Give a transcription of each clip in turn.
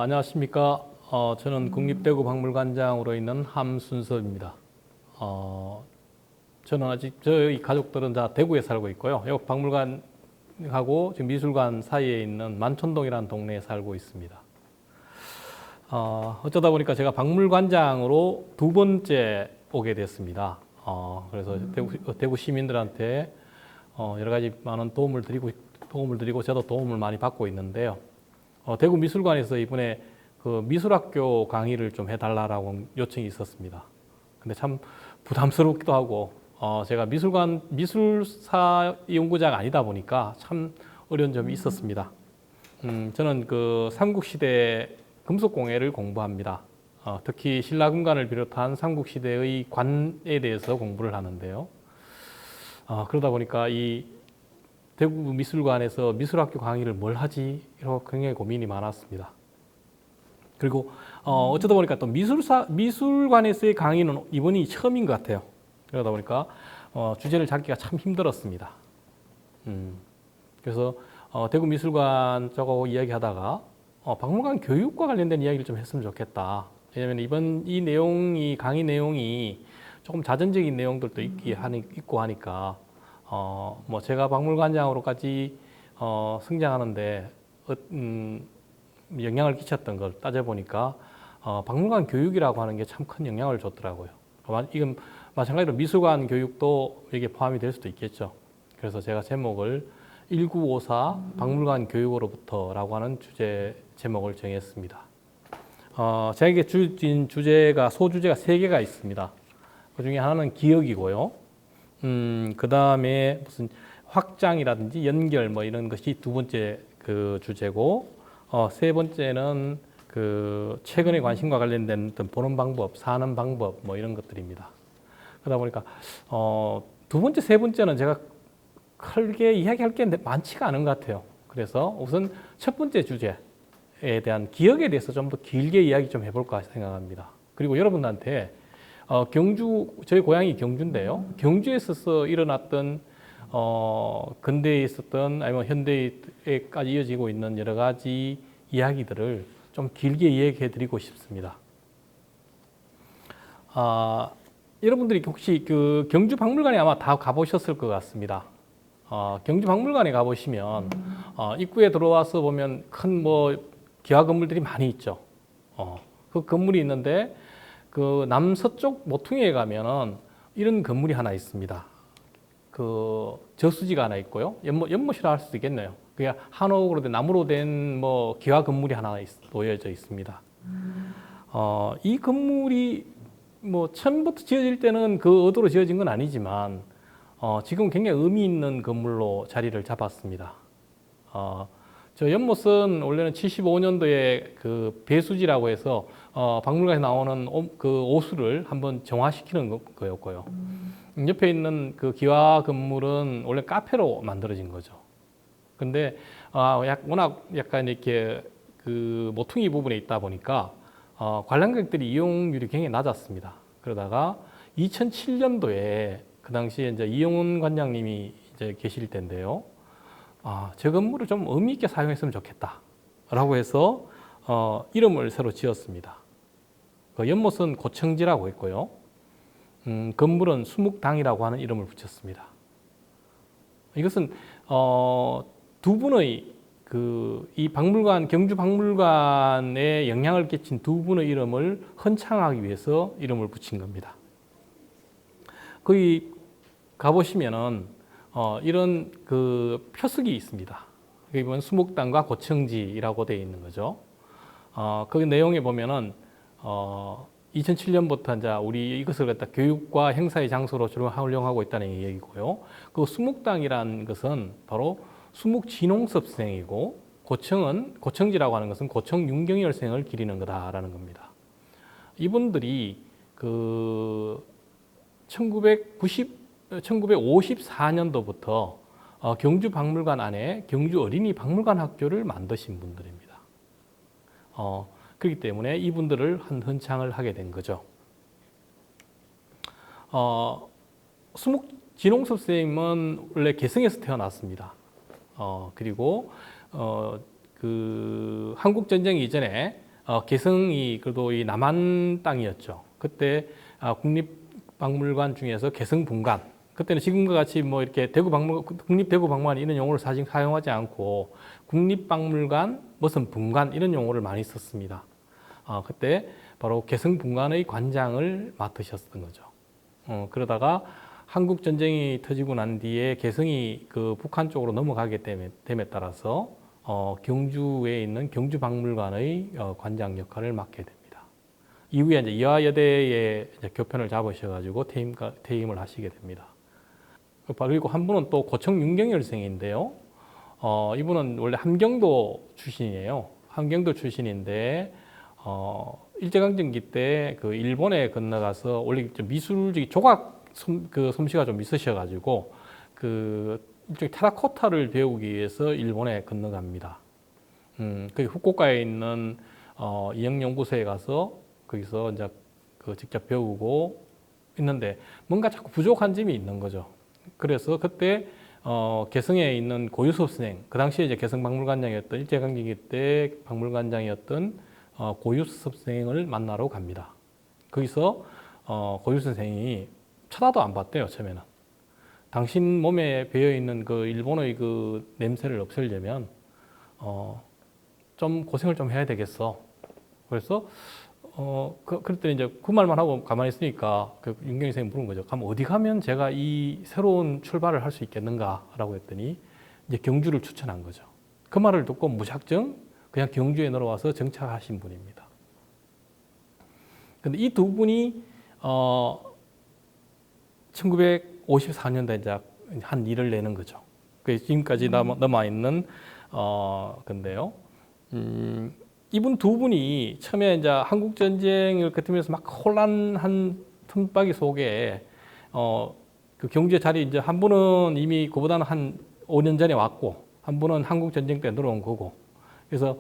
안녕하십니까. 저는 국립대구박물관장으로 있는 함순섭입니다. 저는 아직 저희 가족들은 다 대구에 살고 있고요. 여기 박물관하고 지금 미술관 사이에 있는 만촌동이라는 동네에 살고 있습니다. 어쩌다 보니까 제가 박물관장으로 두 번째 오게 됐습니다. 그래서 대구 시민들한테 여러 가지 많은 도움을 드리고 저도 도움을 많이 받고 있는데요. 대구 미술관에서 이번에 그 미술학교 강의를 좀 해달라고 요청이 있었습니다. 근데 참 부담스럽기도 하고, 제가 미술사 연구자가 아니다 보니까 참 어려운 점이 있었습니다. 저는 그 삼국시대 금속공예를 공부합니다. 특히 신라군관을 비롯한 삼국시대의 관에 대해서 공부를 하는데요. 그러다 보니까 이 대구 미술관에서 미술학교 강의를 뭘 하지? 이러고 굉장히 고민이 많았습니다. 그리고 어쩌다 보니까 또 미술관에서의 강의는 이번이 처음인 것 같아요. 그러다 보니까 주제를 잡기가 참 힘들었습니다. 그래서 대구 미술관 쪽하고 이야기하다가 박물관 교육과 관련된 이야기를 좀 했으면 좋겠다. 왜냐하면 이번 이 내용이 강의 내용이 조금 자전적인 내용들도 있고 하니까 뭐 제가 박물관장으로까지 성장하는데 영향을 끼쳤던 걸 따져보니까 박물관 교육이라고 하는 게 참 큰 영향을 줬더라고요. 이건 마찬가지로 미술관 교육도 여기에 포함이 될 수도 있겠죠. 그래서 제가 제목을 1954 박물관 교육으로부터라고 하는 제목을 정했습니다. 제게 주진 소주제가 3개가 있습니다. 그 중에 하나는 기억이고요. 그 다음에 무슨 확장이라든지 연결 뭐 이런 것이 두 번째 그 주제고, 세 번째는 그 최근의 관심과 관련된 어떤 보는 방법, 사는 방법 뭐 이런 것들입니다. 그러다 보니까 두 번째, 세 번째는 제가 크게 이야기할 게 많지가 않은 것 같아요. 그래서 우선 첫 번째 주제에 대한 기억에 대해서 좀 더 길게 이야기 좀 해볼까 생각합니다. 그리고 여러분들한테 저희 고향이 경주인데요. 경주에 있어서 일어났던 근대에 있었던 아니면 현대에까지 이어지고 있는 여러 가지 이야기들을 좀 길게 이야기해 드리고 싶습니다. 여러분들이 혹시 그 경주 박물관에 아마 다 가보셨을 것 같습니다. 경주 박물관에 가보시면 입구에 들어와서 보면 큰 뭐 기와 건물들이 많이 있죠. 그 건물이 있는데 그 남서쪽 모퉁이에 가면은 이런 건물이 하나 있습니다. 그 저수지가 하나 있고요. 연못이라 할 수도 있겠네요. 그게 한옥으로 된 나무로 된 뭐 기와 건물이 하나 놓여져 있습니다. 이 건물이 뭐 처음부터 지어질 때는 그 의도로 지어진 건 아니지만 지금 굉장히 의미 있는 건물로 자리를 잡았습니다. 저 연못은 원래는 75년도에 그 배수지라고 해서 박물관에 나오는 그 오수를 한번 정화시키는 거였고요. 옆에 있는 그 기와 건물은 원래 카페로 만들어진 거죠. 근데 워낙 약간 이렇게 그 모퉁이 부분에 있다 보니까 관람객들이 이용률이 굉장히 낮았습니다. 그러다가 2007년도에 그 당시에 이제 이용훈 관장님이 이제 계실 텐데요. 저 건물을 좀 의미 있게 사용했으면 좋겠다라고 해서 이름을 새로 지었습니다. 그 연못은 고청지라고 했고요. 건물은 수묵당이라고 하는 이름을 붙였습니다. 이것은 두 분의 이 박물관, 경주 박물관에 영향을 끼친 두 분의 이름을 헌창하기 위해서 이름을 붙인 겁니다. 거기 가보시면은 이런 그 표석이 있습니다. 여기 보면 수묵당과 고청지라고 되어 있는 거죠. 그 내용에 보면은 2007년부터 이제 우리 이것을 갖다 교육과 행사의 장소로 주로 활용하고 있다는 얘기고요. 그 수묵당이라는 것은 바로 수묵진홍섭생이고 고청지라고 하는 것은 고청 윤경열생을 기리는 거다라는 겁니다. 이분들이 그 1954년도부터 경주 박물관 안에 경주 어린이 박물관 학교를 만드신 분들입니다. 그렇기 때문에 이분들을 헌창을 하게 된 거죠. 수묵진홍섭 선생님은 원래 개성에서 태어났습니다. 그리고 그 한국 전쟁 이전에 개성이 그래도 이 남한 땅이었죠. 그때 국립박물관 중에서 개성분관. 그때는 지금과 같이 뭐 이렇게 국립대구박물관 이런 용어를 사용하지 않고 국립박물관, 무슨 분관 이런 용어를 많이 썼습니다. 그때 바로 개성분관의 관장을 맡으셨던 거죠. 그러다가 한국 전쟁이 터지고 난 뒤에 개성이 그 북한 쪽으로 넘어가게 됨에 따라서 경주에 있는 경주박물관의 관장 역할을 맡게 됩니다. 이후에 이제 이화여대에 이제 교편을 잡으셔가지고 퇴임을 하시게 됩니다. 그리고 한 분은 또 고청 윤경열생인데요. 이분은 원래 함경도 출신이에요. 함경도 출신인데 일제강점기 때 그 일본에 건너가서 원래 좀 미술적인 조각 솜씨가 좀 있으셔가지고 그 일종의 테라코타를 배우기 위해서 일본에 건너갑니다. 그 후쿠오카에 있는 이영연구소에 가서 거기서 이제 그 직접 배우고 있는데 뭔가 자꾸 부족한 점이 있는 거죠. 그래서 그때 개성에 있는 고유섭 선생, 그 당시에 이제 개성박물관장이었던 일제강점기 때 박물관장이었던 고유섭 선생을 만나러 갑니다. 거기서 고유섭 선생이 쳐다도 안 봤대요, 처음에는. 당신 몸에 배어 있는 그 일본의 그 냄새를 없애려면 좀 고생을 좀 해야 되겠어. 그래서 그랬더니 이제 그 말만 하고 가만히 있으니까 그 윤경희 선생님이 물은 거죠. 그럼 어디 가면 제가 이 새로운 출발을 할 수 있겠는가라고 했더니 이제 경주를 추천한 거죠. 그 말을 듣고 무작정 그냥 경주에 내려와서 정착하신 분입니다. 근데 이 두 분이 1954년도에 이제 한 일을 내는 거죠. 그 지금까지 남아 있는 건데요. 이분 두 분이 처음에 이제 한국 전쟁을 겪으면서 막 혼란한 틈바기 속에 그 경주의 자리 이제 한 분은 이미 그보다는 한 5년 전에 왔고 한 분은 한국 전쟁 때 내려온 거고 그래서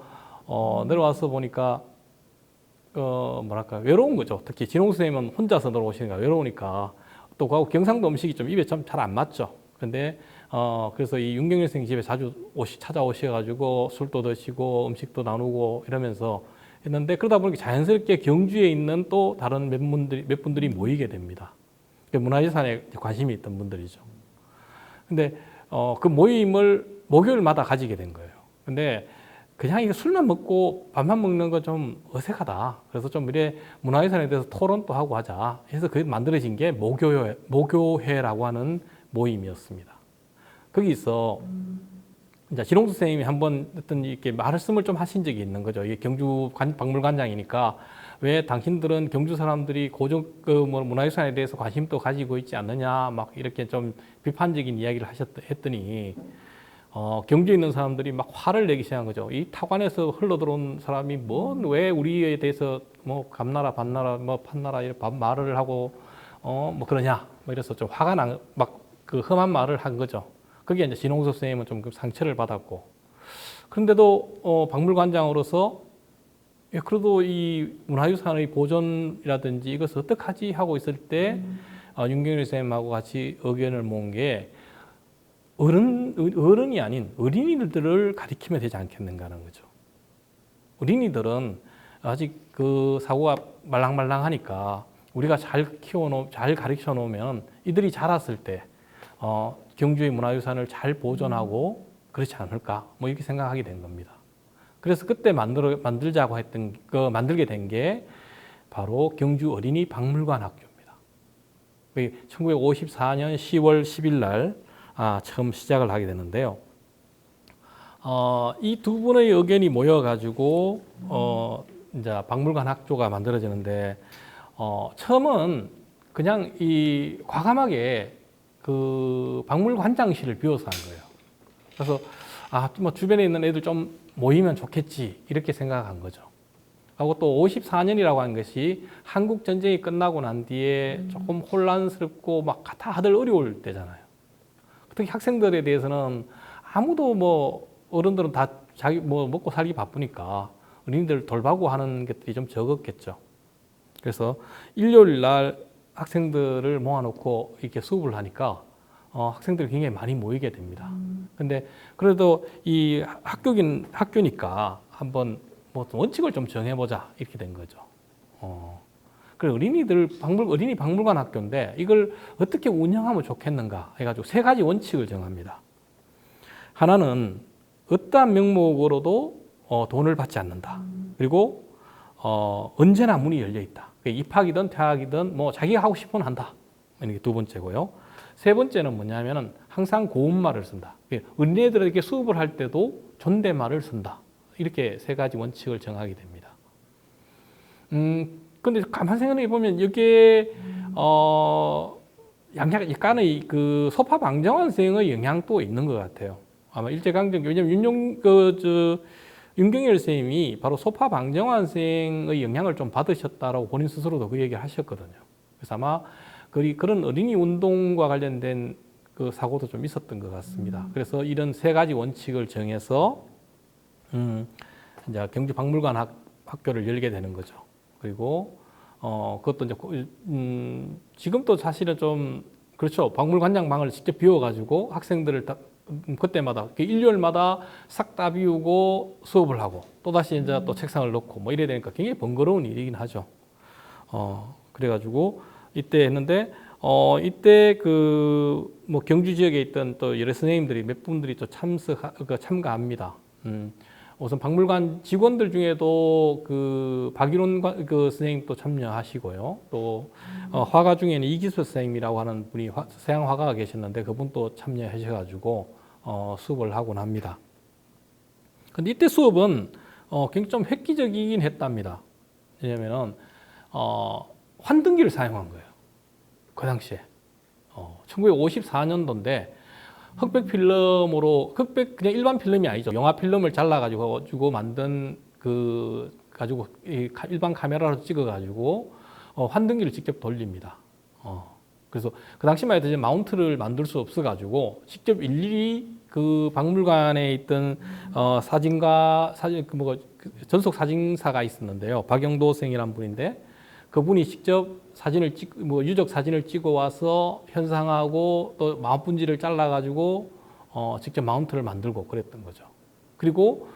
내려와서 보니까 뭐랄까 외로운 거죠. 특히 진홍 선생님은 혼자서 내려오시니까 외로우니까 또 그하고 경상도 음식이 좀 입에 좀 잘 안 맞죠. 근데 그래서 이 윤경열 선생님 집에 자주 찾아오셔가지고 술도 드시고 음식도 나누고 이러면서 했는데 그러다 보니까 자연스럽게 경주에 있는 또 다른 몇 분들이 모이게 됩니다. 문화유산에 관심이 있던 분들이죠. 근데 그 모임을 목요일마다 가지게 된 거예요. 근데 그냥 이거 술만 먹고 밥만 먹는 건 좀 어색하다. 그래서 좀 이래 문화유산에 대해서 토론도 하고 하자. 해서 그 만들어진 게 모교회라고 하는 모임이었습니다. 거기서 이제 진홍수 선생님이 한번 어떤 이렇게 말씀을 좀 하신 적이 있는 거죠. 이게 경주 박물관장이니까 왜 당신들은 경주 사람들이 뭐 문화유산에 대해서 관심도 가지고 있지 않느냐, 막 이렇게 좀 비판적인 이야기를 했더니 경주에 있는 사람들이 막 화를 내기 시작한 거죠. 이 타관에서 흘러들어온 사람이 왜 우리에 대해서 뭐 감나라, 반나라, 뭐 판나라 이런 말을 하고 뭐 그러냐, 뭐 이래서 좀 화가 막 그 험한 말을 한 거죠. 거기에 이제 진홍섭 선생님은 좀 상처를 받았고, 그런데도 박물관장으로서 그래도 이 문화유산의 보존이라든지 이것을 어떡하지 하고 있을 때 윤경일 선생님하고 같이 의견을 모은 게 어른이 아닌 어린이들을 가리키면 되지 않겠는가 하는 거죠. 어린이들은 아직 그 사고가 말랑말랑하니까 우리가 잘 가르쳐 놓으면 이들이 자랐을 때 경주의 문화유산을 잘 보존하고 그렇지 않을까 뭐 이렇게 생각하게 된 겁니다. 그래서 그때 만들게 된 게 바로 경주 어린이 박물관 학교입니다. 1954년 10월 10일 날 처음 시작을 하게 되는데요. 이 두 분의 의견이 모여가지고 이제 박물관 학교가 만들어지는데 처음은 그냥 이 과감하게 그 박물관장실을 비워서 한 거예요. 그래서 뭐 주변에 있는 애들 좀 모이면 좋겠지 이렇게 생각한 거죠. 하고 또 54년이라고 하는 것이 한국 전쟁이 끝나고 난 뒤에 조금 혼란스럽고 막 다들 어려울 때잖아요. 특히 학생들에 대해서는 아무도 뭐 어른들은 다 자기 뭐 먹고 살기 바쁘니까 어린이들 돌보고 하는 것들이 좀 적었겠죠. 그래서 일요일 날 학생들을 모아놓고 이렇게 수업을 하니까 학생들이 굉장히 많이 모이게 됩니다. 근데 그래도 이 학교니까 한번 뭐 원칙을 좀 정해보자 이렇게 된 거죠. 그래 어린이 박물관 학교인데 이걸 어떻게 운영하면 좋겠는가 해가지고 세 가지 원칙을 정합니다. 하나는 어떠한 명목으로도 돈을 받지 않는다. 그리고 언제나 문이 열려 있다. 입학이든 퇴학이든 뭐 자기가 하고 싶으면 한다. 이게 두 번째고요. 세 번째는 뭐냐면은 항상 고운말을 쓴다. 어린애들에게 수업을 할 때도 존댓말을 쓴다. 이렇게 세 가지 원칙을 정하게 됩니다. 근데 가만 생각해 보면 이게 약간의 그 소파 방정환 선생의 영향도 있는 것 같아요. 아마 일제강점기, 왜냐면 윤경열 선생님이 바로 소파 방정환 선생의 영향을 좀 받으셨다라고 본인 스스로도 그 얘기를 하셨거든요. 그래서 아마 그런 어린이 운동과 관련된 그 사고도 좀 있었던 것 같습니다. 그래서 이런 세 가지 원칙을 정해서 이제 경주박물관 학교를 열게 되는 거죠. 그리고 그것도 이제 지금도 사실은 좀 그렇죠. 박물관장 방을 직접 비워가지고 학생들을 다 그때마다 일요일마다 싹 다 비우고 수업을 하고 또 다시 이제 또 책상을 넣고 뭐 이래야 되니까 굉장히 번거로운 일이긴 하죠. 그래가지고 이때 했는데 이때 그 뭐 경주 지역에 있던 또 여러 선생님들이 몇 분들이 또 참가합니다. 우선 박물관 직원들 중에도 그 박일원 그 선생님도 참여하시고요. 또 화가 중에는 이기수 선생님이라고 하는 분이 서양 화가가 계셨는데 그분도 참여하셔가지고 수업을 하곤 합니다. 근데 이때 수업은 굉장히 좀 획기적이긴 했답니다. 왜냐면은 환등기를 사용한 거예요. 그 당시에 1954년도인데 흑백 필름으로 그냥 일반 필름이 아니죠. 영화 필름을 잘라가지고 만든 가지고 일반 카메라로 찍어가지고 환등기를 직접 돌립니다. 그래서 그 당시만 해도 이제 마운트를 만들 수 없어가지고 직접 일일이 그 박물관에 있던 전속 사진사가 있었는데요. 박영도 선생이라는 분인데 그분이 직접 유적 사진을 찍어 와서 현상하고 또 마운트분지를 잘라가지고 직접 마운트를 만들고 그랬던 거죠. 그리고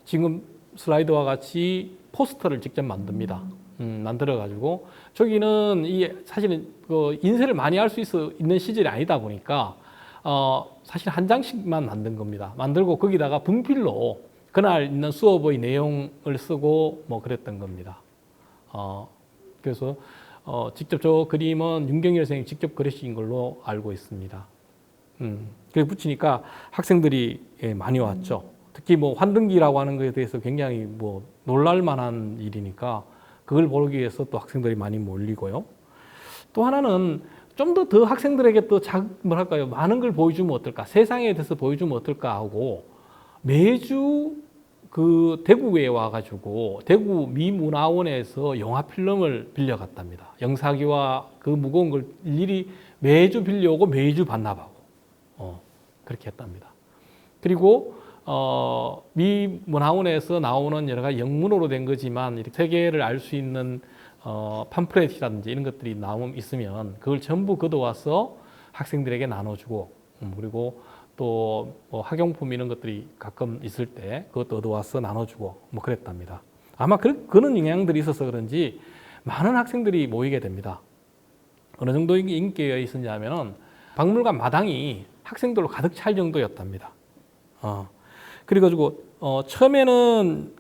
지금 슬라이드와 같이 포스터를 직접 만듭니다. 만들어가지고 저기는 사실은 그 인쇄를 많이 할 수 있는 시절이 아니다 보니까 사실 한 장씩만 만든 겁니다. 만들고 거기다가 분필로 그날 있는 수업의 내용을 쓰고 뭐 그랬던 겁니다. 그래서 직접 저 그림은 윤경열 선생님이 직접 그리신 걸로 알고 있습니다. 그래 붙이니까 학생들이 많이 왔죠. 특히 뭐 환등기라고 하는 것에 대해서 굉장히 뭐 놀랄 만한 일이니까 그걸 보기 위해서 또 학생들이 많이 몰리고요. 또 하나는 좀 더 학생들에게 또 뭐랄까요, 많은 걸 보여주면 어떨까, 세상에 대해서 보여주면 어떨까 하고 매주 그 대구에 와가지고 대구 미문화원에서 영화 필름을 빌려갔답니다. 영사기와 그 무거운 걸 일일이 매주 빌려오고 매주 반납하고 그렇게 했답니다. 그리고 미문화원에서 나오는 여러 가지 영문으로 된 거지만 이렇게 세계를 알 수 있는 팜플렛이라든지 이런 것들이 있으면 그걸 전부 걷어와서 학생들에게 나눠주고 그리고 또 뭐 학용품 이런 것들이 가끔 있을 때 그것도 얻어와서 나눠주고 뭐 그랬답니다. 아마 그런 영향들이 있어서 그런지 많은 학생들이 모이게 됩니다. 어느 정도 인기가 있었냐면은 박물관 마당이 학생들로 가득 찰 정도였답니다. 그래가지고 처음에는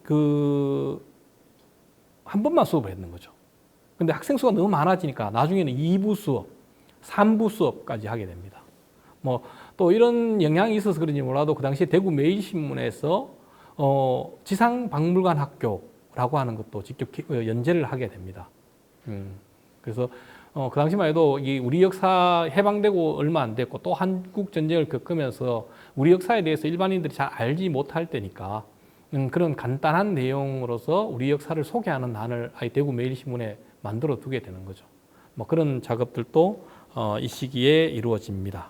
한 번만 수업을 했는 거죠. 근데 학생 수가 너무 많아지니까 나중에는 2부 수업, 3부 수업까지 하게 됩니다. 뭐 또 이런 영향이 있어서 그런지 몰라도 그 당시에 대구 매일신문에서 지상박물관 학교라고 하는 것도 직접 연재를 하게 됩니다. 그래서 그 당시만 해도 우리 역사 해방되고 얼마 안 됐고 또 한국 전쟁을 겪으면서 우리 역사에 대해서 일반인들이 잘 알지 못할 때니까 그런 간단한 내용으로서 우리 역사를 소개하는 난을 아예 대구 매일신문에 만들어 두게 되는 거죠. 뭐 그런 작업들도 이 시기에 이루어집니다.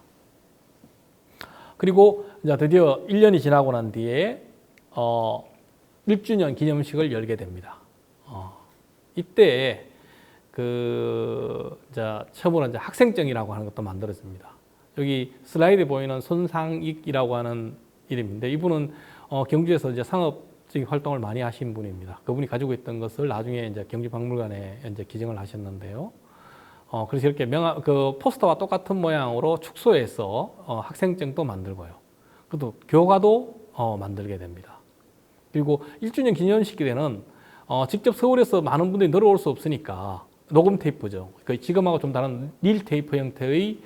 그리고 이제 드디어 1년이 지나고 난 뒤에 1주년 기념식을 열게 됩니다. 이때 처음으로 이제 학생증이라고 하는 것도 만들어집니다. 여기 슬라이드에 보이는 손상익이라고 하는 이름인데 이분은 경주에서 이제 적인 활동을 많이 하신 분입니다. 그분이 가지고 있던 것을 나중에 이제 경주박물관에 이제 기증을 하셨는데요. 그래서 이렇게 그 포스터와 똑같은 모양으로 축소해서 학생증도 만들고요. 그리고 교과도 만들게 됩니다. 그리고 1주년 기념식 때는 직접 서울에서 많은 분들이 내려올 수 없으니까 녹음 테이프죠. 그 지금하고 좀 다른 릴 테이프 형태의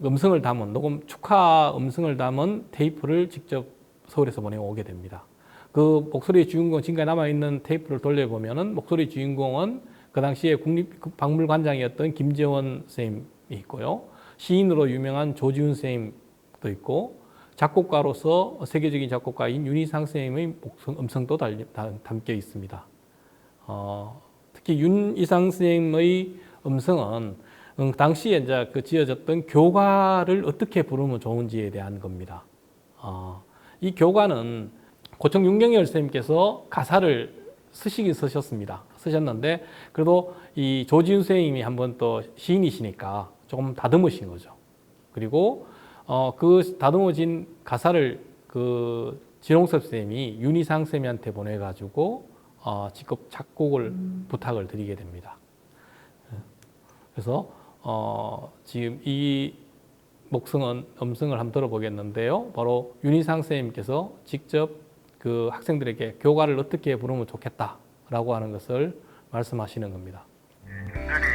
음성을 담은 축하 음성을 담은 테이프를 직접 서울에서 보내오게 됩니다. 그 목소리의 주인공, 지금까지 남아있는 테이프를 돌려보면은 목소리의 주인공은 그 당시에 국립박물관장이었던 김재원 선생님이 있고요. 시인으로 유명한 조지훈 선생님도 있고, 작곡가로서 세계적인 작곡가인 윤희상 선생님의 음성도 담겨 있습니다. 특히 윤희상 선생님의 음성은 당시에 이제 그 지어졌던 교가를 어떻게 부르면 좋은지에 대한 겁니다. 이 교가는 고청 윤경열 선생님께서 가사를 쓰시긴 쓰셨는데 그래도 이 조지훈 선생님이 한번 또 시인이시니까 조금 다듬으신 거죠. 그리고 그 다듬어진 가사를 그 진홍섭 선생님이 윤희상 선생님한테 보내가지고 직접 작곡을 부탁을 드리게 됩니다. 그래서 지금 이 음성을 한번 들어보겠는데요. 바로 윤희상 선생님께서 직접 그 학생들에게 교가를 어떻게 부르면 좋겠다라고 하는 것을 말씀하시는 겁니다. 중간에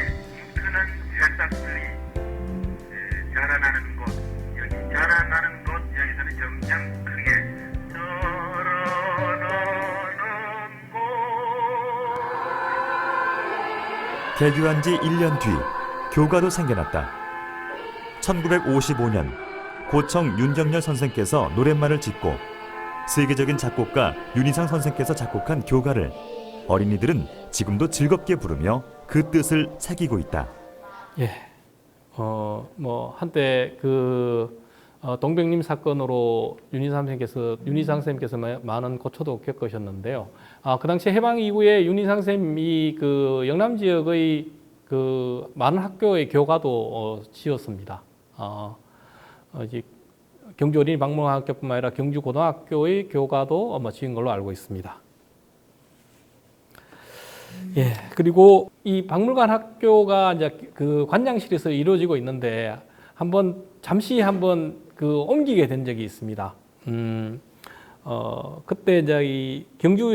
잉크는 새싹들이 자라나는 곳, 여기 자라나는 곳, 여기서는 정장 크게 자라나는 곳. 개교한 지 1년 뒤 교가도 생겨났다. 1955년 고청 윤경열 선생께서 노랫말을 짓고 세계적인 작곡가 윤희상 선생께서 작곡한 교가를 어린이들은 지금도 즐겁게 부르며 그 뜻을 새기고 있다. 예, 한때 그 동백림 사건으로 윤희상 선생님께서 많은 고초도 겪으셨는데요. 그 당시 해방 이후에 윤희상 선생님이 그 영남 지역의 그 많은 학교의 교가도 지었습니다. 이제 경주 어린이 박물관학교뿐만 아니라 경주 고등학교의 교가도 지은 걸로 알고 있습니다. 예, 그리고 이 박물관 학교가 이제 그 관장실에서 이루어지고 있는데 잠시 그 옮기게 된 적이 있습니다. 그때 이제 이 경주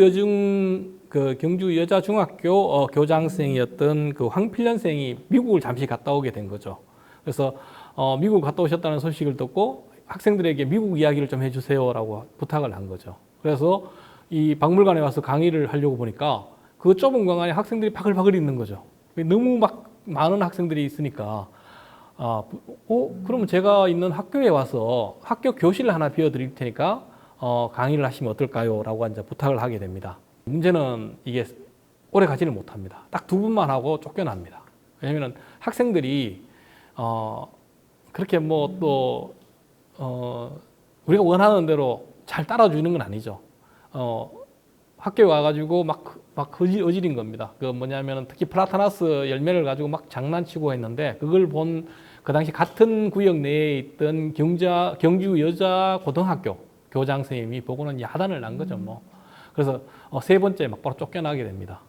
여자중학교 교장선생이었던 그 황필련 선생이 미국을 잠시 갔다 오게 된 거죠. 그래서 미국 갔다 오셨다는 소식을 듣고 학생들에게 미국 이야기를 좀 해주세요라고 부탁을 한 거죠. 그래서 이 박물관에 와서 강의를 하려고 보니까 그 좁은 공간에 학생들이 바글바글 있는 거죠. 너무 많은 학생들이 있으니까 그러면 제가 있는 학교에 와서 학교 교실을 하나 비워드릴 테니까 강의를 하시면 어떨까요? 라고 이제 부탁을 하게 됩니다. 문제는 이게 오래 가지를 못합니다. 딱 2분만 하고 쫓겨납니다. 왜냐하면 학생들이 그렇게 우리가 원하는 대로 잘 따라주는 건 아니죠. 학교에 와가지고 막 어지린 겁니다. 특히 플라타나스 열매를 가지고 막 장난치고 했는데 그걸 본 그 당시 같은 구역 내에 있던 경주 여자 고등학교 교장 선생님이 보고는 야단을 난 거죠. 그래서 3번째 막바로 쫓겨나게 됩니다.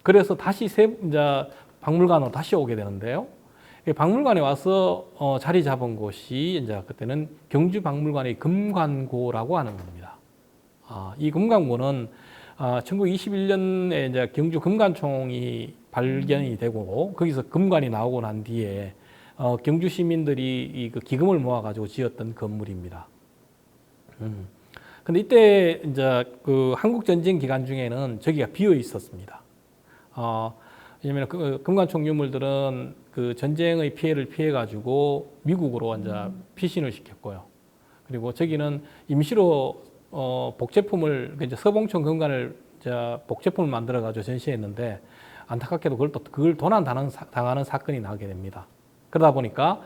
그래서 다시 이제 박물관으로 다시 오게 되는데요. 박물관에 와서 자리 잡은 곳이 이제 그때는 경주 박물관의 금관고라고 하는 겁니다. 이 금관고는 1921년에 이제 경주 금관총이 발견이 되고 거기서 금관이 나오고 난 뒤에 경주 시민들이 그 기금을 모아가지고 지었던 건물입니다. 근데 이때 이제 그 한국 전쟁 기간 중에는 저기가 비어 있었습니다. 왜냐하면 그 금관총 유물들은 그 전쟁의 피해를 피해가지고 미국으로 이제 피신을 시켰고요. 그리고 저기는 임시로 복제품을 이제 서봉천 금관을 복제품을 만들어가지고 전시했는데 안타깝게도 그걸 도난당하는 사건이 나게 됩니다. 그러다 보니까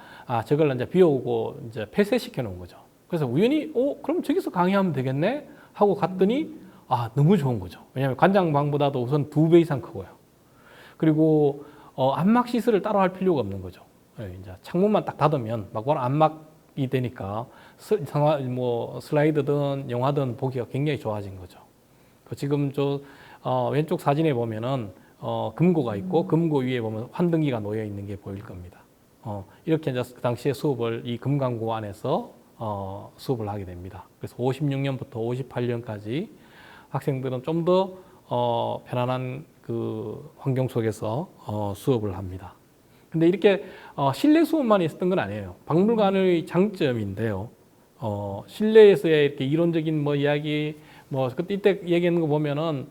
저걸 이제 비워오고 이제 폐쇄시켜 놓은 거죠. 그래서 우연히 그럼 저기서 강의하면 되겠네 하고 갔더니 너무 좋은 거죠. 왜냐하면 관장방보다도 우선 2배 이상 크고요. 그리고 안막 시설을 따로 할 필요가 없는 거죠. 이제 창문만 딱 닫으면 안막 이 되니까 뭐 슬라이드든 영화든 보기가 굉장히 좋아진 거죠. 지금 왼쪽 사진에 보면은 금고가 있고 금고 위에 보면 환등기가 놓여 있는 게 보일 겁니다. 이렇게 이제 그 당시에 수업을 이 금강고 안에서 수업을 하게 됩니다. 그래서 56년부터 58년까지 학생들은 좀 더 편안한 그 환경 속에서 수업을 합니다. 근데 이렇게 실내 수업만 있었던 건 아니에요. 박물관의 장점인데요. 실내에서의 이렇게 이론적인 뭐 이야기, 뭐 그때 이때 얘기하는 거 보면은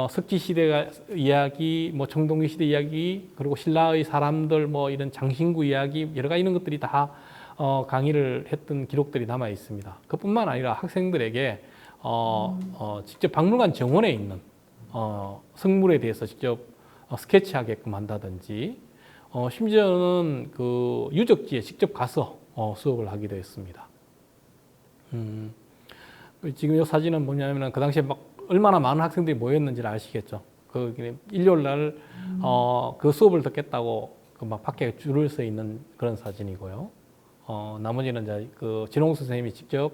석기 시대 이야기, 뭐 청동기 시대 이야기, 그리고 신라의 사람들 뭐 이런 장신구 이야기 여러 가지 이런 것들이 다 강의를 했던 기록들이 남아 있습니다. 그뿐만 아니라 학생들에게 직접 박물관 정원에 있는 성물에 대해서 직접 스케치하게끔 한다든지 심지어는 그 유적지에 직접 가서 수업을 하기도 했습니다. 지금 이 사진은 뭐냐면 그 당시에 막 얼마나 많은 학생들이 모였는지를 아시겠죠. 그 일요일 날 그 수업을 듣겠다고 막 밖에 줄을 서 있는 그런 사진이고요. 나머지는 이제 그 진홍 선생님이 직접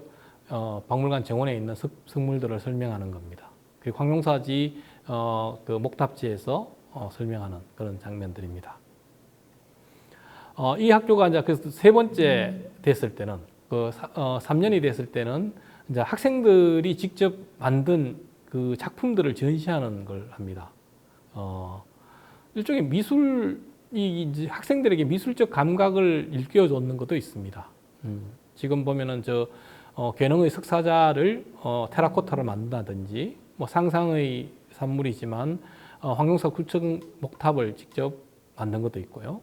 박물관 정원에 있는 성물들을 설명하는 겁니다. 그리고 황룡사지 그 목탑지에서 설명하는 그런 장면들입니다. 이 학교가 이제 그래서 세 번째 됐을 때는 3년이 됐을 때는 이제 학생들이 직접 만든 그 작품들을 전시하는 걸 합니다. 일종의 이제 학생들에게 미술적 감각을 일깨워 줬는 것도 있습니다. 지금 보면은 괴능의 석사자를 테라코타로 만든다든지, 뭐 상상의 산물이지만 황룡사 구청 목탑을 직접 만든 것도 있고요.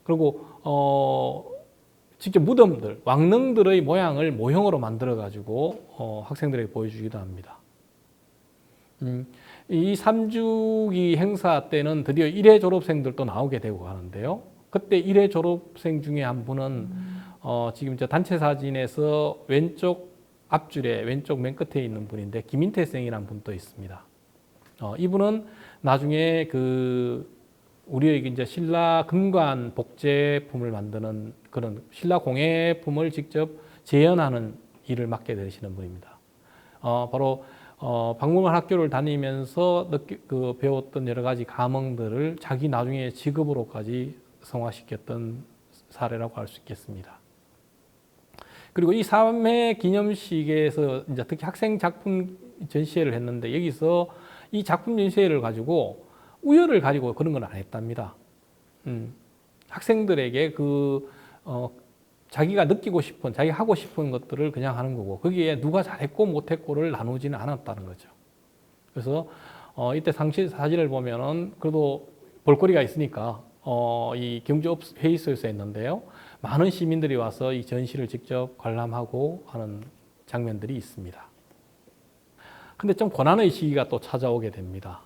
그리고 직접 무덤들, 왕릉들의 모양을 모형으로 만들어 가지고 학생들에게 보여주기도 합니다. 이 3주기 행사 때는 드디어 1회 졸업생들도 나오게 되고 하는데요. 그때 1회 졸업생 중에 한 분은 지금 단체 사진에서 왼쪽 앞줄에 왼쪽 맨 끝에 있는 분인데 김인태 생이라는 분도 있습니다. 이분은 나중에 우리의 이제 신라 금관 복제품을 만드는 그런 신라 공예품을 직접 재현하는 일을 맡게 되시는 분입니다. 바로 박물관 학교를 다니면서 배웠던 여러 가지 감흥들을 자기 나중에 직업으로까지 성화시켰던 사례라고 할 수 있겠습니다. 그리고 이 3회 기념식에서 이제 특히 학생 작품 전시회를 했는데 여기서 이 작품 전시회를 가지고 우열을 가지고 그런 건 안 했답니다. 학생들에게 자기가 느끼고 싶은, 자기가 하고 싶은 것들을 그냥 하는 거고 거기에 누가 잘했고 못했고를 나누지는 않았다는 거죠. 그래서 이때 사진을 보면은 그래도 볼거리가 있으니까 이 경주 회의소에서 했는데요. 많은 시민들이 와서 이 전시를 직접 관람하고 하는 장면들이 있습니다. 근데 좀 고난의 시기가 또 찾아오게 됩니다.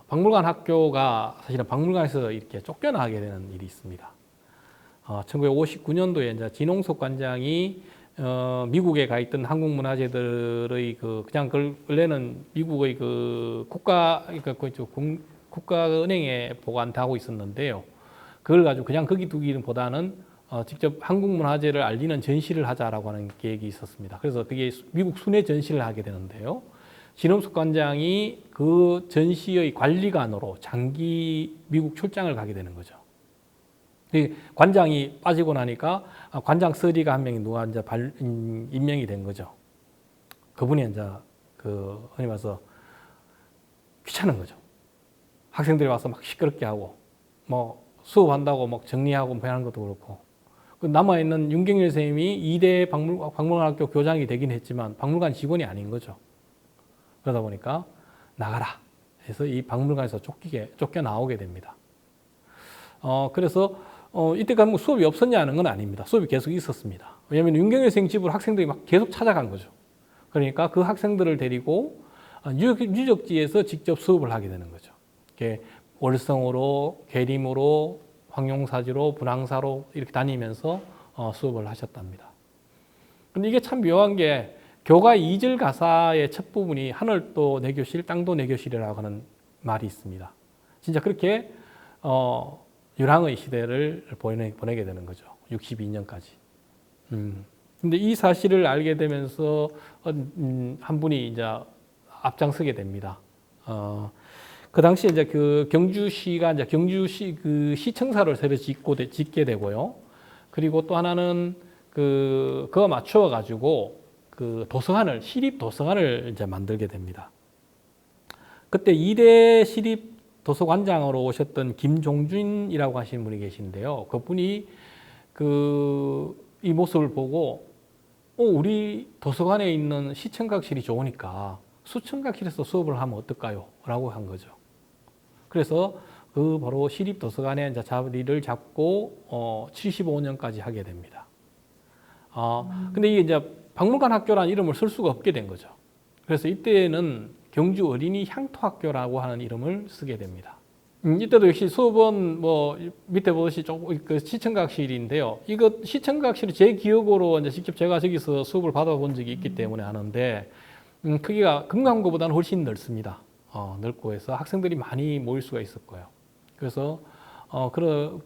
박물관 학교가 사실은 박물관에서 이렇게 쫓겨나게 되는 일이 있습니다. 1959년도에 이제 진홍석 관장이 미국에 가 있던 한국 문화재들의 그냥 원래는 미국의 국가은행에 보관하고 있었는데요. 그걸 가지고 그냥 거기 두기보다는 직접 한국 문화재를 알리는 전시를 하자라고 하는 계획이 있었습니다. 그래서 그게 미국 순회 전시를 하게 되는데요. 진홍석 관장이 그 전시의 관리관으로 장기 미국 출장을 가게 되는 거죠. 관장이 빠지고 나니까 관장 서리가 한 명이 누가 이제 임명이 된 거죠. 그분이 이제 흔히 말해서 귀찮은 거죠. 학생들이 와서 막 시끄럽게 하고 뭐 수업한다고 막 정리하고 뭐 하는 것도 그렇고 남아있는 윤경일 선생님이 2대 박물관학교 교장이 되긴 했지만 박물관 직원이 아닌 거죠. 그러다 보니까 나가라 해서 이 박물관에서 쫓겨나오게 됩니다. 그래서 이때까지 수업이 없었냐는 건 아닙니다. 수업이 계속 있었습니다. 왜냐하면 윤경일 선생 집으로 학생들이 막 계속 찾아간 거죠. 그러니까 그 학생들을 데리고 유적지에서 직접 수업을 하게 되는 거죠. 월성으로, 계림으로, 황룡사지로, 분황사로 이렇게 다니면서 수업을 하셨답니다. 근데 이게 참 묘한 게 교가 2절 가사의 첫 부분이 하늘도 내 교실, 땅도 내 교실이라고 하는 말이 있습니다. 진짜 그렇게 유랑의 시대를 보내게 되는 거죠. 62년까지. 근데 이 사실을 알게 되면서 한 분이 이제 앞장서게 됩니다. 그 당시에 이제 그 경주시가 이제 경주시 그 시청사를 새로 짓게 되고요. 그리고 또 하나는 그거 맞추어 가지고 그 도서관을 시립 도서관을 이제 만들게 됩니다. 그때 2대 시립 도서관장으로 오셨던 김종준이라고 하시는 분이 계신데요. 그분이 이 모습을 보고 우리 도서관에 있는 시청각실이 좋으니까 수청각실에서 수업을 하면 어떨까요? 라고 한 거죠. 그래서 바로 시립도서관에 이제 자리를 잡고 75년까지 하게 됩니다. 근데 이게 이제 박물관 학교라는 이름을 쓸 수가 없게 된 거죠. 그래서 이때는 경주 어린이 향토학교라고 하는 이름을 쓰게 됩니다. 이때도 역시 수업은 뭐 밑에 보듯이 조금 그 시청각실인데요. 이거 시청각실이 제 기억으로 이제 직접 제가 저기서 수업을 받아본 적이 있기 때문에 아는데 크기가 금강고보다는 훨씬 넓습니다. 넓고 해서 학생들이 많이 모일 수가 있었고요. 그래서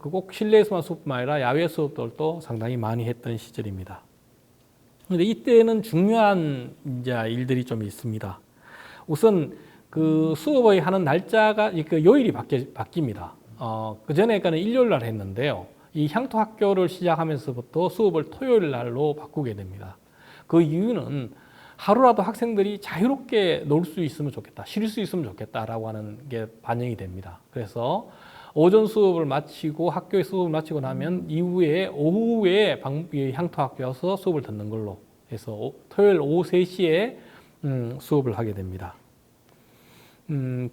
꼭 실내에서만 수업뿐만 아니라 야외 수업들도 상당히 많이 했던 시절입니다. 그런데 이때는 중요한 이제 일들이 좀 있습니다. 우선 그 수업을 하는 날짜가 그 요일이 바뀝니다. 그 전에까지는 일요일 날 했는데요. 이 향토학교를 시작하면서부터 수업을 토요일 날로 바꾸게 됩니다. 그 이유는 하루라도 학생들이 자유롭게 놀 수 있으면 좋겠다, 쉴 수 있으면 좋겠다라고 하는 게 반영이 됩니다. 그래서 오전 수업을 마치고 학교에 수업을 마치고 나면 이후에 오후에 향토학교 와서 수업을 듣는 걸로 해서 토요일 오후 3시에 수업을 하게 됩니다.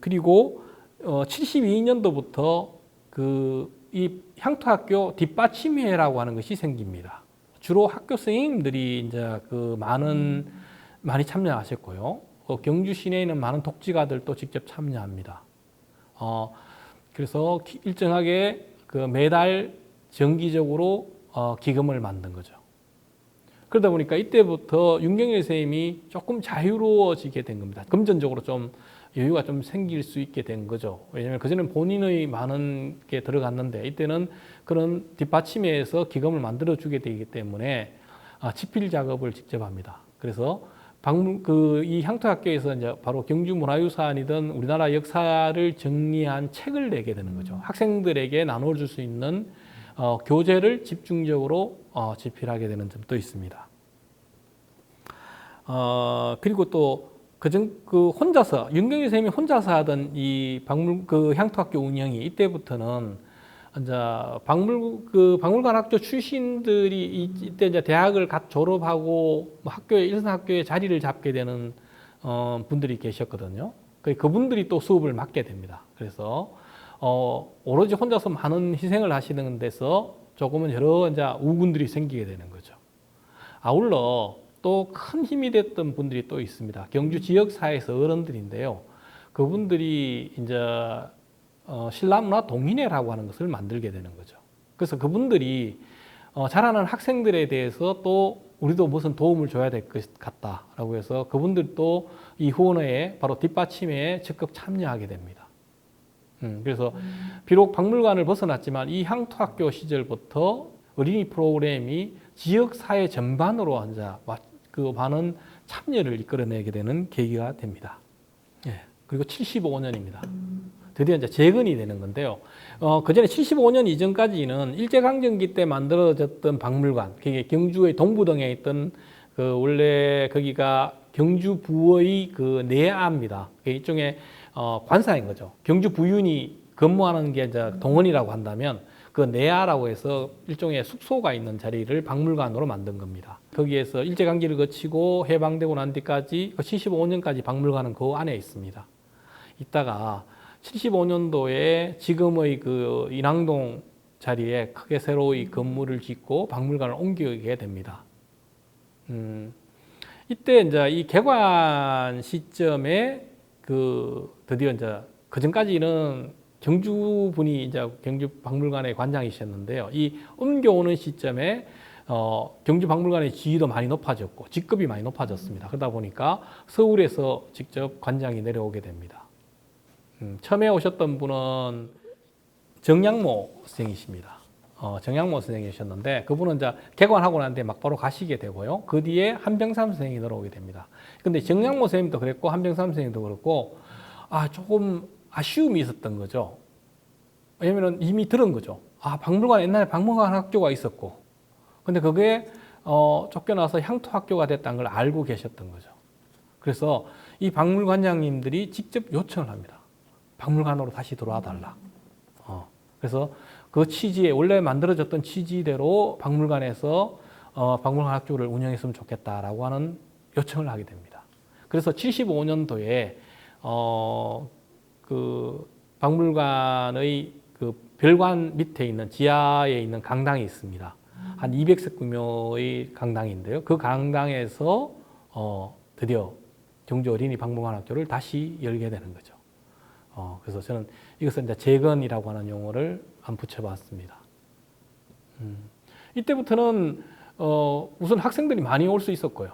그리고 72년도부터 이 향토학교 뒷받침회라고 하는 것이 생깁니다. 주로 학교 선생님들이 이제 많이 참여하셨고요. 경주 시내에 있는 많은 독지가들도 직접 참여합니다. 그래서 일정하게 매달 정기적으로 기금을 만든 거죠. 그러다 보니까 이때부터 윤경열 선생님이 조금 자유로워지게 된 겁니다. 금전적으로 좀 여유가 좀 생길 수 있게 된 거죠. 왜냐하면 그전에는 본인의 많은 게 들어갔는데 이때는 그런 뒷받침에서 기금을 만들어 주게 되기 때문에 집필 작업을 직접 합니다. 그래서 이 향토학교에서 이제 바로 경주 문화유산이든 우리나라 역사를 정리한 책을 내게 되는 거죠. 학생들에게 나눠줄 수 있는 교재를 집중적으로 집필하게 되는 점도 있습니다. 그리고 또 혼자서 윤경일 선생님이 혼자서 하던 이 향토학교 운영이 이때부터는 이제 박물관 학교 출신들이 이때 이제 대학을 갓 졸업하고 일선 학교에 자리를 잡게 되는 분들이 계셨거든요. 그분들이 또 수업을 맡게 됩니다. 그래서 오로지 혼자서 많은 희생을 하시는 데서 조금은 여러 이제 우군들이 생기게 되는 거죠. 아울러 또 큰 힘이 됐던 분들이 또 있습니다. 경주 지역사회에서 어른들인데요. 그분들이 이제 신라문화 동인회라고 하는 것을 만들게 되는 거죠. 그래서 그분들이 자라는 학생들에 대해서 또 우리도 무슨 도움을 줘야 될 것 같다라고 해서 그분들도 이 후원회에 바로 뒷받침에 적극 참여하게 됩니다. 그래서 비록 박물관을 벗어났지만 이 향토학교 시절부터 어린이 프로그램이 지역사회 전반으로 많은 참여를 이끌어내게 되는 계기가 됩니다. 예. 그리고 75년입니다. 드디어 이제 재건이 되는 건데요. 그 전에 75년 이전까지는 일제강점기 때 만들어졌던 박물관, 그게 경주의 동부동에 있던 원래 거기가 경주 부의 내아입니다. 일종의 관사인 거죠. 경주 부윤이 근무하는 게 이제 동원이라고 한다면 그 내아라고 해서 일종의 숙소가 있는 자리를 박물관으로 만든 겁니다. 거기에서 일제강점기를 거치고 해방되고 난 뒤까지 75년까지 박물관은 그 안에 있습니다. 이따가 75년도에 지금의 인왕동 자리에 크게 새로 이 건물을 짓고 박물관을 옮기게 됩니다. 이때 이제 이 개관 시점에 드디어 이제 그 전까지는 경주 분이 이제 경주 박물관의 관장이셨는데요. 이 옮겨오는 시점에 경주 박물관의 지위도 많이 높아졌고 직급이 많이 높아졌습니다. 그러다 보니까 서울에서 직접 관장이 내려오게 됩니다. 처음에 오셨던 분은 정양모 선생이십니다. 정양모 선생님이셨는데 그분은 이제 개관하고 난 뒤에 막 바로 가시게 되고요. 그 뒤에 한병삼 선생님이 들어오게 됩니다. 근데 정양모 선생님도 그랬고 한병삼 선생님도 그렇고 조금 아쉬움이 있었던 거죠. 왜냐면은 이미 들은 거죠. 박물관 옛날에 박물관 학교가 있었고 근데 그게 쫓겨나서 향토 학교가 됐다는 걸 알고 계셨던 거죠. 그래서 이 박물관장님들이 직접 요청을 합니다. 박물관으로 다시 들어와 달라. 그래서 그 취지에 원래 만들어졌던 취지대로 박물관에서 박물관 학교를 운영했으면 좋겠다라고 하는 요청을 하게 됩니다. 그래서 75년도에 그 박물관의 그 별관 밑에 있는 지하에 있는 강당이 있습니다. 한 200석 규모의 강당인데요. 그 강당에서 드디어 경주 어린이 박물관 학교를 다시 열게 되는 거죠. 그래서 저는 이것은 이제 재건이라고 하는 용어를 한 붙여봤습니다. 이때부터는 우선 학생들이 많이 올 수 있었고요.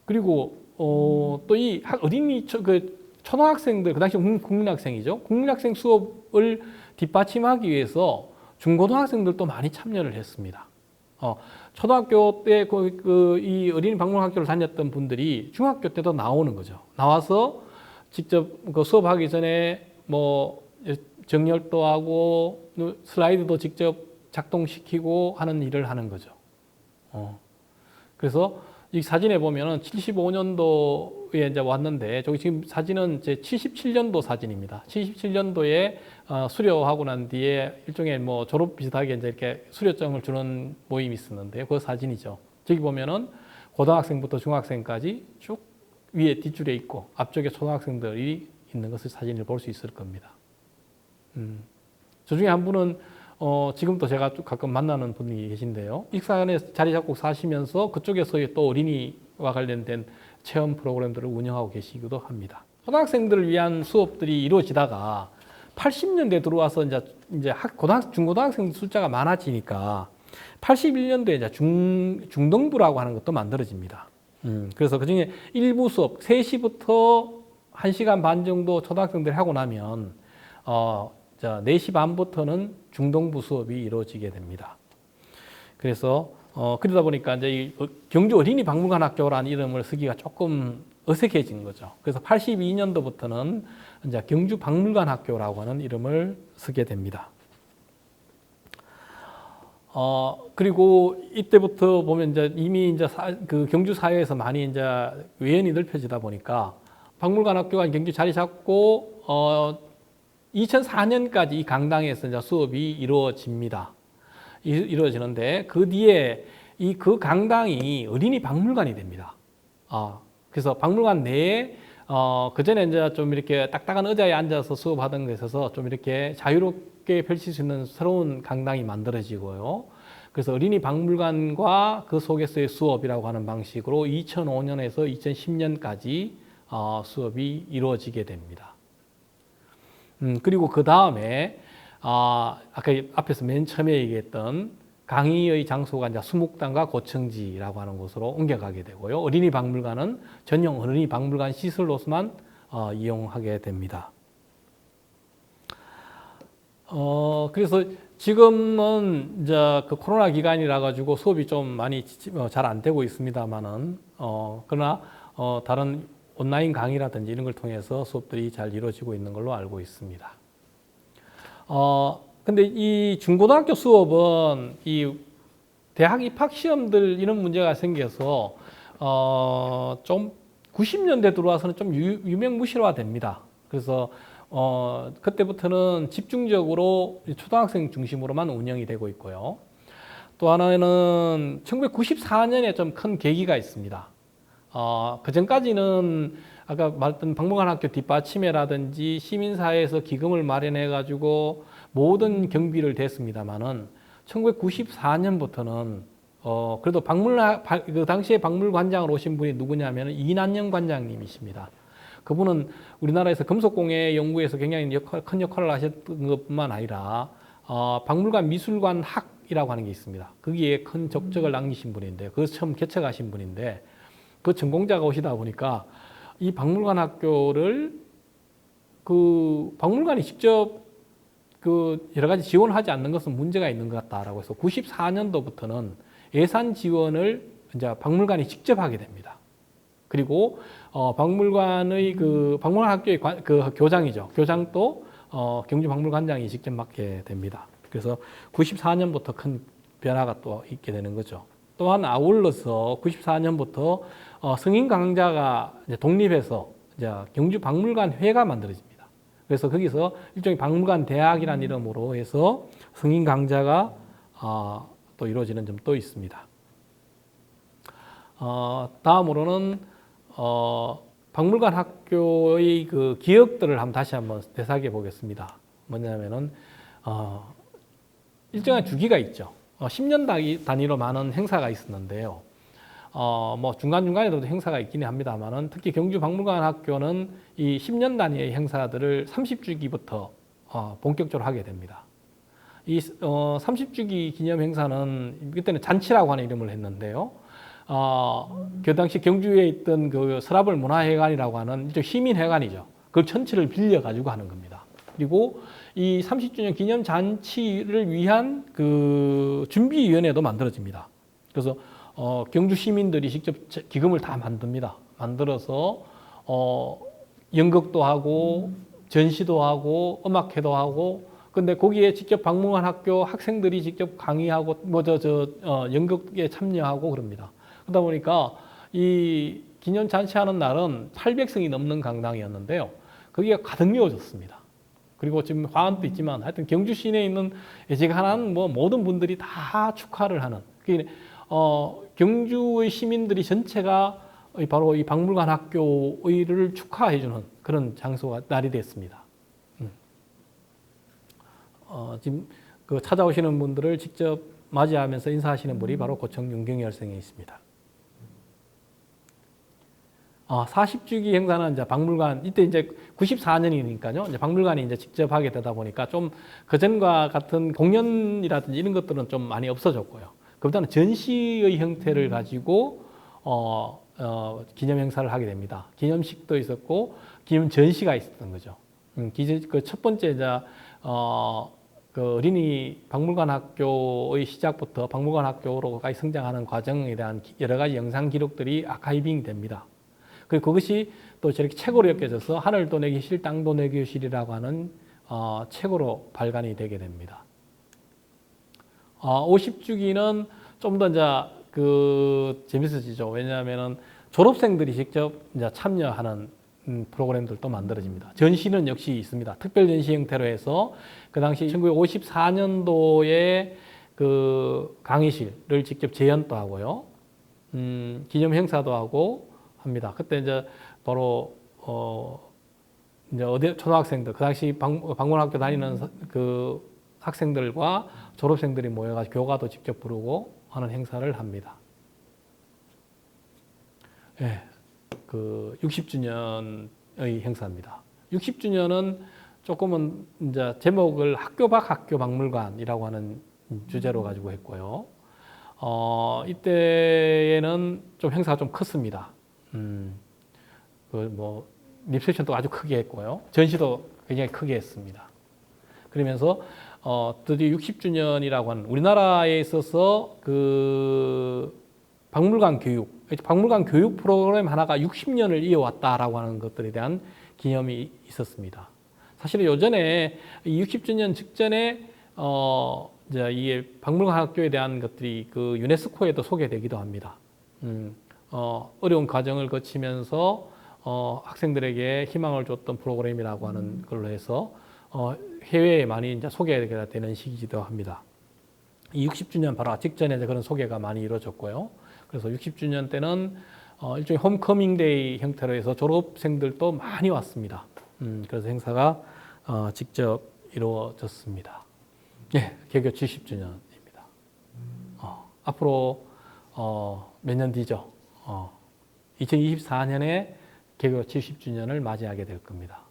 그리고 또 이 어린이 초등학생들 그 당시 국민학생이죠. 국민학생 수업을 뒷받침하기 위해서 중고등학생들도 많이 참여를 했습니다. 초등학교 때 이 어린이 박물관 학교를 다녔던 분들이 중학교 때도 나오는 거죠. 나와서 직접 그 수업하기 전에 뭐 정렬도 하고 슬라이드도 직접 작동시키고 하는 일을 하는 거죠. 그래서 이 사진에 보면은 75년도에 이제 왔는데 저기 지금 사진은 제 77년도 사진입니다. 77년도에 수료하고 난 뒤에 일종의 뭐 졸업 비슷하게 이제 이렇게 수료증을 주는 모임이 있었는데요. 그 사진이죠. 저기 보면은 고등학생부터 중학생까지 쭉 위에 뒷줄에 있고 앞쪽에 초등학생들이 있는 것을 사진을 볼 수 있을 겁니다. 저 중에 한 분은 지금도 제가 가끔 만나는 분이 계신데요. 익산에 자리 잡고 사시면서 그쪽에서의 또 어린이와 관련된 체험 프로그램들을 운영하고 계시기도 합니다. 초등학생들을 위한 수업들이 이루어지다가 80년대 들어와서 이제 중고등학생 숫자가 많아지니까 81년도에 이제 중등부라고 하는 것도 만들어집니다. 그래서 그 중에 일부 수업 3시부터 1시간 반 정도 초등학생들이 하고 나면 4시 반부터는 중등부 수업이 이루어지게 됩니다. 그래서 그러다 보니까 이제 이 경주 어린이 박물관 학교라는 이름을 쓰기가 조금 어색해진 거죠. 그래서 82년도부터는 이제 경주 박물관 학교라고 하는 이름을 쓰게 됩니다. 그리고 이때부터 보면 이제 이미 이제 그 경주 사회에서 많이 이제 외연이 넓혀지다 보니까 박물관 학교가 경주 자리 잡고 2004년까지 이 강당에서 이제 수업이 이루어집니다. 이루어지는데 그 뒤에 그 강당이 어린이 박물관이 됩니다. 그래서 박물관 내에 그 전에 이제 좀 이렇게 딱딱한 의자에 앉아서 수업하던 데 있어서 좀 이렇게 자유롭게 펼칠 수 있는 새로운 강당이 만들어지고요. 그래서 어린이 박물관과 그 속에서의 수업이라고 하는 방식으로 2005년에서 2010년까지 수업이 이루어지게 됩니다. 그리고 그 다음에 아까 앞에서 맨 처음에 얘기했던 강의의 장소가 이제 수목당과 고청지라고 하는 곳으로 옮겨가게 되고요. 어린이 박물관은 전용 어린이 박물관 시설로서만 이용하게 됩니다. 그래서 지금은 이제 그 코로나 기간이라 가지고 수업이 좀 많이 잘 안 되고 있습니다만은 그러나 다른 온라인 강의라든지 이런 걸 통해서 수업들이 잘 이루어지고 있는 걸로 알고 있습니다. 근데 이 중고등학교 수업은 이 대학 입학 시험들 이런 문제가 생겨서 좀 90년대 들어와서는 좀 유명무실화 됩니다. 그래서 그때부터는 집중적으로 초등학생 중심으로만 운영이 되고 있고요. 또 하나는 1994년에 좀 큰 계기가 있습니다. 그 전까지는 아까 말했던 박물관 학교 뒷받침이라든지 시민사회에서 기금을 마련해 가지고 모든 경비를 댔습니다만은 1994년부터는 그래도 그 당시에 박물관장으로 오신 분이 누구냐면 이난영 관장님이십니다. 그분은 우리나라에서 금속공예 연구에서 굉장히 큰 역할을 하셨던 것뿐만 아니라 박물관 미술관 학이라고 하는 게 있습니다. 거기에 큰 적적을 남기신 분인데 그걸 처음 개척하신 분인데 그 전공자가 오시다 보니까 이 박물관 학교를 그 박물관이 직접 그 여러 가지 지원을 하지 않는 것은 문제가 있는 것 같다라고 해서 94년도부터는 예산 지원을 이제 박물관이 직접 하게 됩니다. 그리고 박물관의 그 박물관 학교의 그 교장이죠. 교장도 경주 박물관장이 직접 맡게 됩니다. 그래서 94년부터 큰 변화가 또 있게 되는 거죠. 또한 아울러서 94년부터 승인 강좌가 이제 독립해서 이제 경주 박물관회가 만들어집니다. 그래서 거기서 일종의 박물관 대학이라는 이름으로 해서 승인 강좌가 또 이루어지는 점도 있습니다. 다음으로는 박물관 학교의 그 기억들을 다시 한번 되새겨 보겠습니다. 뭐냐면은 일정한 주기가 있죠. 10년 단위로 많은 행사가 있었는데요. 뭐 중간중간에도 행사가 있기는 합니다만은 특히 경주 박물관 학교는 이 10년 단위의 행사들을 30주기부터 본격적으로 하게 됩니다. 이 30주기 기념 행사는 그때는 잔치라고 하는 이름을 했는데요. 그 당시 경주에 있던 그 서라벌 문화회관이라고 하는 일종 시민회관이죠. 그 전체를 빌려 가지고 하는 겁니다. 그리고 이 30주년 기념 잔치를 위한 그 준비위원회도 만들어집니다. 그래서 경주 시민들이 직접 기금을 다 만듭니다. 만들어서 연극도 하고 전시도 하고 음악회도 하고 근데 거기에 직접 박물관 학교 학생들이 직접 강의하고 연극에 참여하고 그럽니다. 그러다 보니까 이 기념 잔치하는 날은 800성이 넘는 강당이었는데요. 거기가 가득 메워졌습니다. 그리고 지금 화환도 있지만 하여튼 경주 시내에 있는 예지간한 뭐 모든 분들이 다 축하를 하는 경주의 시민들이 전체가 바로 이 박물관 학교를 축하해주는 그런 장소가 날이 됐습니다. 지금 그 찾아오시는 분들을 직접 맞이하면서 인사하시는 분이 바로 고청 윤경희 열생에 있습니다. 40주기 행사는 이제 박물관, 이때 이제 94년이니까요. 이제 박물관이 이제 직접 하게 되다 보니까 좀 그전과 같은 공연이라든지 이런 것들은 좀 많이 없어졌고요. 그보다는 전시의 형태를 가지고, 기념 행사를 하게 됩니다. 기념식도 있었고, 기념 전시가 있었던 거죠. 그 첫 번째, 이제, 그 어린이 박물관 학교의 시작부터 박물관 학교로까지 성장하는 과정에 대한 여러 가지 영상 기록들이 아카이빙이 됩니다. 그리고 그것이 또 저렇게 책으로 엮여져서 하늘도 내 교실, 땅도 내 교실이라고 하는 책으로 발간이 되게 됩니다. 50주기는 좀 더 이제 그 재밌어지죠. 왜냐하면은 졸업생들이 직접 이제 참여하는 프로그램들도 만들어집니다. 전시는 역시 있습니다. 특별 전시 형태로 해서 그 당시 1954년도에 그 강의실을 직접 재현도 하고요. 기념 행사도 하고 합니다. 그때 이제 바로 이제 초등학생들 그 당시 박물학교 다니는 그 학생들과 졸업생들이 모여가지고 교가도 직접 부르고 하는 행사를 합니다. 예, 그 60주년의 행사입니다. 60주년은 조금은 이제 제목을 학교 밖 학교 박물관이라고 하는 주제로 가지고 했고요. 이때에는 좀 행사가 좀 컸습니다. 뭐 립세션도 아주 크게 했고요. 전시도 굉장히 크게 했습니다. 그러면서 드디어 60주년이라고 하는 우리나라에 있어서 그 박물관 교육 프로그램 하나가 60년을 이어왔다라고 하는 것들에 대한 기념이 있었습니다. 사실은 요전에 60주년 직전에 이제 이 박물관 학교에 대한 것들이 그 유네스코에도 소개되기도 합니다. 어려운 과정을 거치면서 학생들에게 희망을 줬던 프로그램이라고 하는 걸로 해서 해외에 많이 이제 소개가 되는 시기이기도 합니다. 이 60주년 바로 직전에 그런 소개가 많이 이루어졌고요. 그래서 60주년 때는 일종의 홈커밍데이 형태로 해서 졸업생들도 많이 왔습니다. 그래서 행사가 직접 이루어졌습니다. 예, 개교 70주년입니다. 앞으로 몇 년 뒤죠. 2024년에 개교 70주년을 맞이하게 될 겁니다.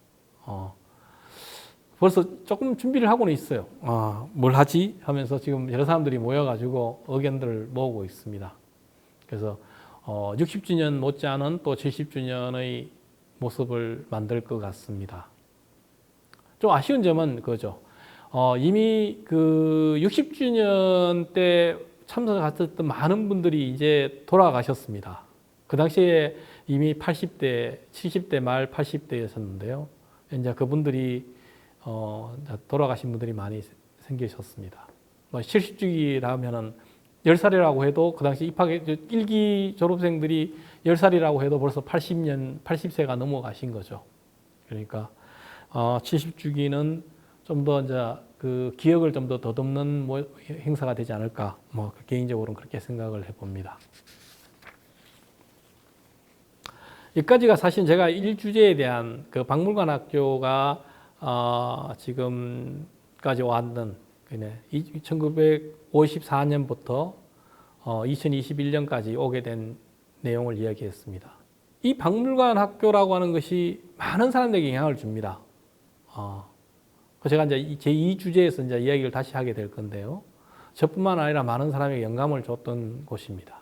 벌써 조금 준비를 하고는 있어요. 뭘 하지? 하면서 지금 여러 사람들이 모여가지고 의견들을 모으고 있습니다. 그래서 60주년 못지않은 또 70주년의 모습을 만들 것 같습니다. 좀 아쉬운 점은 그거죠. 이미 그 60주년 때 참석하셨던 많은 분들이 이제 돌아가셨습니다. 그 당시에 이미 80대, 70대 말 80대였었는데요. 이제 그분들이 돌아가신 분들이 많이 생기셨습니다. 뭐 70주기라면은 10살이라고 해도 그 당시 입학해 1기 졸업생들이 10살이라고 해도 벌써 80세가 넘어가신 거죠. 그러니까 70주기는 좀 더 이제 그 기억을 좀 더 더듬는 행사가 되지 않을까, 개인적으로는 그렇게 생각을 해봅니다. 여기까지가 사실 제가 일주제에 대한 그 박물관 학교가 지금까지 왔는 1954년부터 2021년까지 오게 된 내용을 이야기했습니다. 이 박물관 학교라고 하는 것이 많은 사람들에게 영향을 줍니다. 제가 이제 제 2주제에서 이제 이야기를 다시 하게 될 건데요. 저뿐만 아니라 많은 사람에게 영감을 줬던 곳입니다.